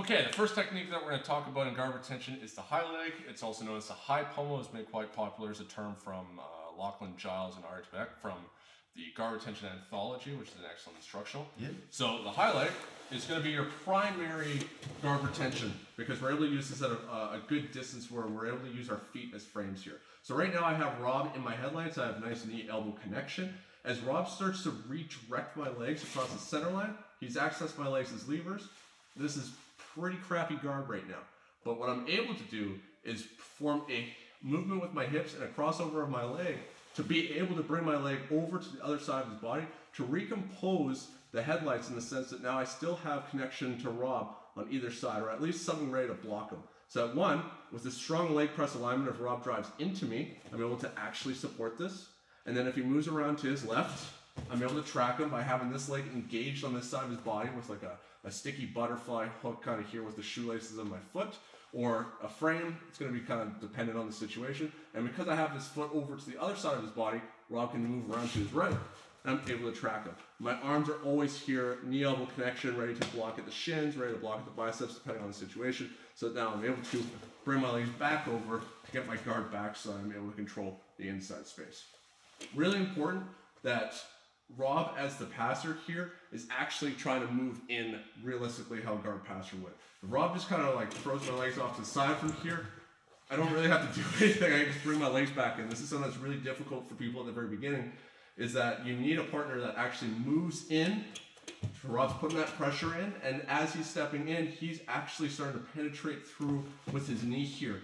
Okay, the first technique that we're going to talk about in guard retention is the high leg. It's also known as the high pummel. It's made quite popular as a term from Lachlan Giles and Ari Beck from the guard retention anthology, which is an excellent instructional. Yeah. So the high leg is going to be your primary guard retention because we're able to use this at a good distance where we're able to use our feet as frames here. So right now I have Rob in my headlights. I have nice knee elbow connection. As Rob starts to redirect my legs across the center line, he's accessed my legs as levers. This is pretty crappy guard right now. But what I'm able to do is perform a movement with my hips and a crossover of my leg to be able to bring my leg over to the other side of his body to recompose the headlights in the sense that now I still have connection to Rob on either side, or at least something ready to block him. So at one, with the strong leg press alignment, if Rob drives into me, I'm able to actually support this. And then if he moves around to his left, I'm able to track him by having this leg engaged on this side of his body with like a sticky butterfly hook kind of here with the shoelaces on my foot, or a frame. It's going to be kind of dependent on the situation. And because I have this foot over to the other side of his body, Rob can move around to his right. I'm able to track him. My arms are always here, knee elbow connection, ready to block at the shins, ready to block at the biceps, depending on the situation. So now I'm able to bring my legs back over to get my guard back so I'm able to control the inside space. Really important that Rob, as the passer here, is actually trying to move in realistically how a guard passer would. If Rob just kind of like throws my legs off to the side from here, I don't really have to do anything. I can just bring my legs back in. This is something that's really difficult for people at the very beginning, is that you need a partner that actually moves in. So Rob's putting that pressure in, and as he's stepping in, he's actually starting to penetrate through with his knee here.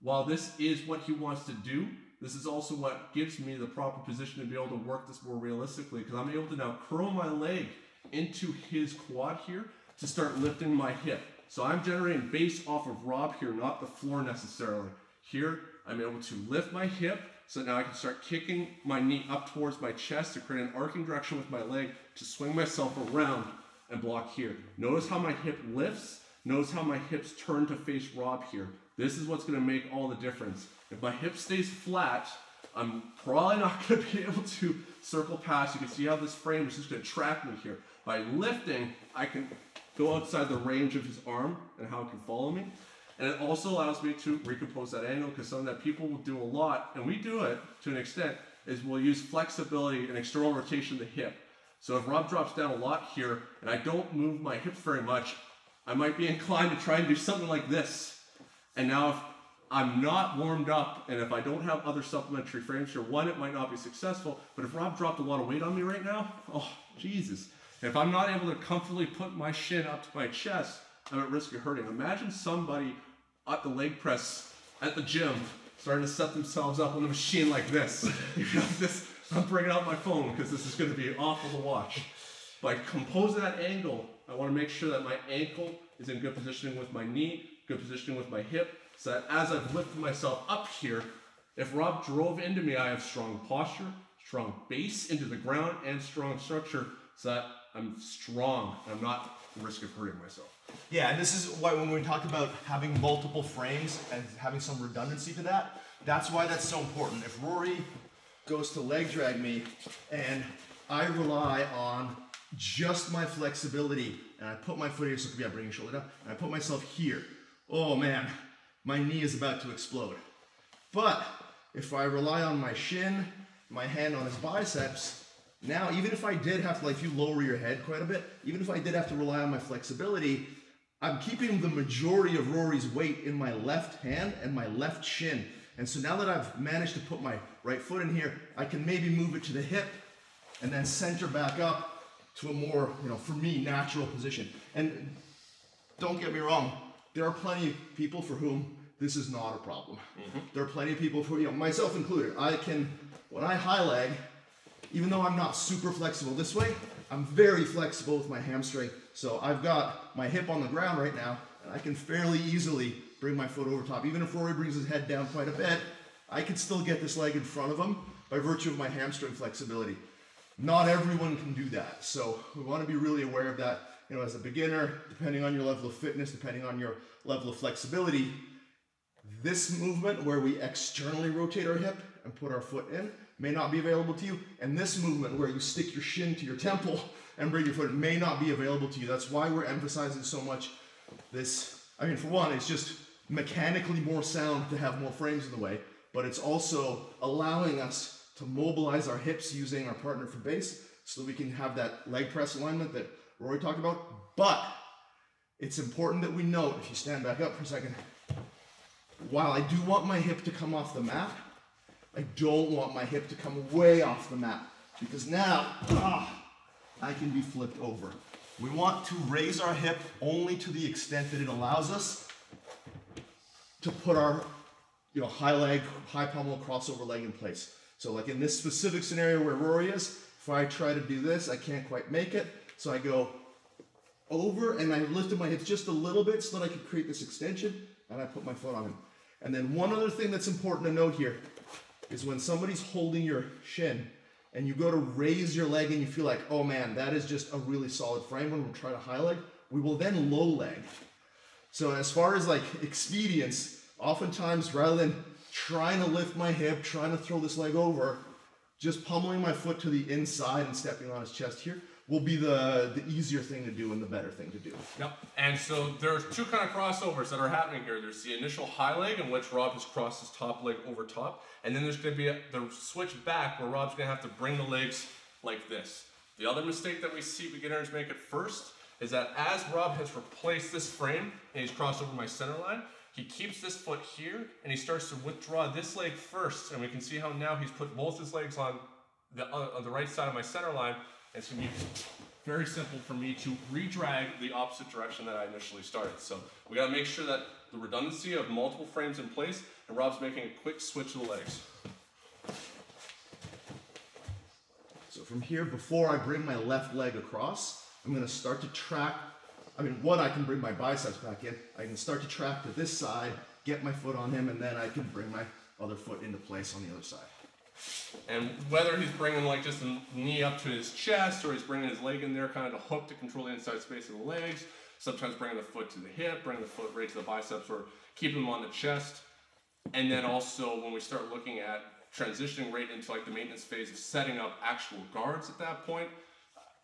While this is what he wants to do, this is also what gives me the proper position to be able to work this more realistically, because I'm able to now curl my leg into his quad here to start lifting my hip. So I'm generating base off of Rob here, not the floor necessarily. Here, I'm able to lift my hip, so now I can start kicking my knee up towards my chest to create an arcing direction with my leg to swing myself around and block here. Notice how my hip lifts. Notice how my hips turn to face Rob here. This is what's going to make all the difference. If my hip stays flat, I'm probably not going to be able to circle past. You can see how this frame is just going to track me here. By lifting, I can go outside the range of his arm and how it can follow me. And it also allows me to recompose that angle, because something that people will do a lot, and we do it to an extent, is we'll use flexibility and external rotation of the hip. So if Rob drops down a lot here and I don't move my hips very much, I might be inclined to try and do something like this. And now if I'm not warmed up and if I don't have other supplementary frames here, one, it might not be successful, but if Rob dropped a lot of weight on me right now, oh, Jesus. If I'm not able to comfortably put my shin up to my chest, I'm at risk of hurting. Imagine somebody at the leg press at the gym starting to set themselves up on the machine like this. I'm bringing out my phone because this is going to be awful to watch. By composing that angle, I want to make sure that my ankle is in good positioning with my knee, good positioning with my hip, so that as I've lifted myself up here, if Rob drove into me, I have strong posture, strong base into the ground, and strong structure, so that I'm strong and I'm not at risk of hurting myself. Yeah, and this is why when we talk about having multiple frames and having some redundancy to that, that's why that's so important. If Rory goes to leg drag me and I rely on just my flexibility and I put my foot here, so I bring your shoulder down, and I put myself here, oh man, my knee is about to explode. But if I rely on my shin, my hand on his biceps, now even if I did have to, like if you lower your head quite a bit, even if I did have to rely on my flexibility, I'm keeping the majority of Rory's weight in my left hand and my left shin. And so now that I've managed to put my right foot in here, I can maybe move it to the hip and then center back up to a more, for me, natural position. And don't get me wrong, there are plenty of people for whom this is not a problem. There are plenty of people for, myself included, when I high leg, even though I'm not super flexible this way, I'm very flexible with my hamstring. So I've got my hip on the ground right now, and I can fairly easily bring my foot over top. Even if Rory brings his head down quite a bit, I can still get this leg in front of him by virtue of my hamstring flexibility. Not everyone can do that. So we want to be really aware of that. As a beginner, depending on your level of fitness, depending on your level of flexibility, this movement where we externally rotate our hip and put our foot in may not be available to you. And this movement where you stick your shin to your temple and bring your foot in may not be available to you. That's why we're emphasizing so much this, I mean, for one, it's just mechanically more sound to have more frames in the way, but it's also allowing us to mobilize our hips using our partner for base so that we can have that leg press alignment that Rory talked about. But it's important that we note, if you stand back up for a second, while I do want my hip to come off the mat, I don't want my hip to come way off the mat, because now I can be flipped over. We want to raise our hip only to the extent that it allows us to put our high leg, high pommel crossover leg in place. So like in this specific scenario where Rory is, if I try to do this, I can't quite make it. So I go over and I lifted my hips just a little bit so that I could create this extension, and I put my foot on him. And then one other thing that's important to note here is when somebody's holding your shin and you go to raise your leg and you feel like, oh man, that is just a really solid frame, when we're trying to high leg, we will then low leg. So as far as like expedience, oftentimes rather than trying to lift my hip, trying to throw this leg over, just pummeling my foot to the inside and stepping on his chest here will be the easier thing to do and the better thing to do. Yep. And so there's two kind of crossovers that are happening here. There's the initial high leg in which Rob has crossed his top leg over top, and then there's going to be the switch back where Rob's going to have to bring the legs like this. The other mistake that we see beginners make at first is that as Rob has replaced this frame and he's crossed over my center line, he keeps this foot here and he starts to withdraw this leg first, and we can see how now he's put both his legs on the right side of my center line. It's going to be very simple for me to re-drag the opposite direction that I initially started. So we got to make sure that the redundancy of multiple frames in place, and Rob's making a quick switch of the legs. So from here, before I bring my left leg across, I'm going to start to track. I can bring my biceps back in. I can start to track to this side, get my foot on him, and then I can bring my other foot into place on the other side. And whether he's bringing like just the knee up to his chest, or he's bringing his leg in there kind of to hook to control the inside space of the legs, sometimes bringing the foot to the hip, bringing the foot right to the biceps, or keeping them on the chest. And then also when we start looking at transitioning right into like the maintenance phase of setting up actual guards at that point,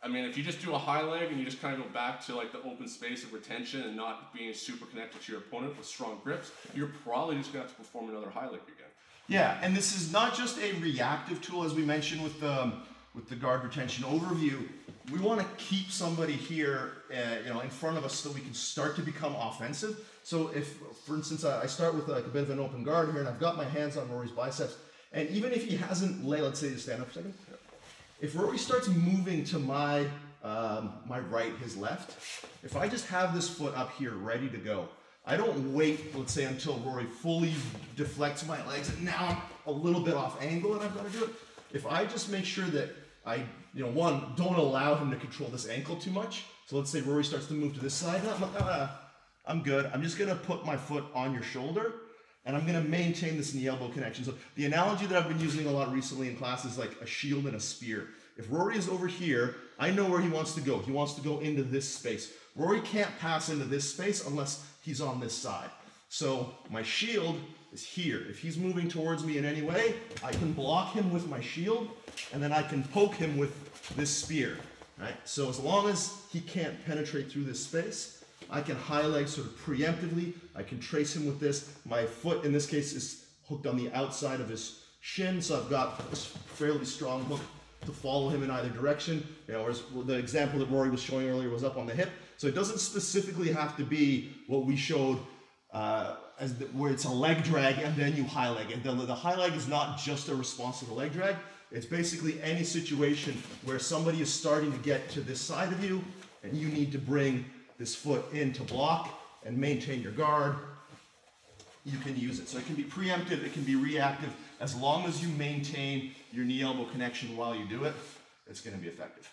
I mean, if you just do a high leg and you just kind of go back to like the open space of retention and not being super connected to your opponent with strong grips, you're probably just going to have to perform another high leg again. Yeah, and this is not just a reactive tool, as we mentioned with the guard retention overview. We want to keep somebody here, in front of us so that we can start to become offensive. So if, for instance, I start with like a bit of an open guard here, and I've got my hands on Rory's biceps, and even if he hasn't laid, let's say, to stand up a second. If Rory starts moving to my right, his left, if I just have this foot up here ready to go, I don't wait, let's say, until Rory fully deflects my legs and now I'm a little bit off angle and I've got to do it. If I just make sure that I, one, don't allow him to control this ankle too much. So let's say Rory starts to move to this side. I'm good. I'm just going to put my foot on your shoulder and I'm going to maintain this knee-elbow connection. So the analogy that I've been using a lot recently in class is like a shield and a spear. If Rory is over here, I know where he wants to go. He wants to go into this space. Rory can't pass into this space unless he's on this side. So my shield is here. If he's moving towards me in any way, I can block him with my shield, and then I can poke him with this spear. Right? So as long as he can't penetrate through this space, I can high leg sort of preemptively. I can trace him with this. My foot, in this case, is hooked on the outside of his shin, so I've got this fairly strong hook to follow him in either direction. Whereas the example that Rory was showing earlier was up on the hip. So it doesn't specifically have to be what we showed where it's a leg drag and then you high leg. And the high leg is not just a response to the leg drag. It's basically any situation where somebody is starting to get to this side of you and you need to bring this foot in to block and maintain your guard. You can use it. So it can be preemptive, it can be reactive. As long as you maintain your knee-elbow connection while you do it, it's going to be effective.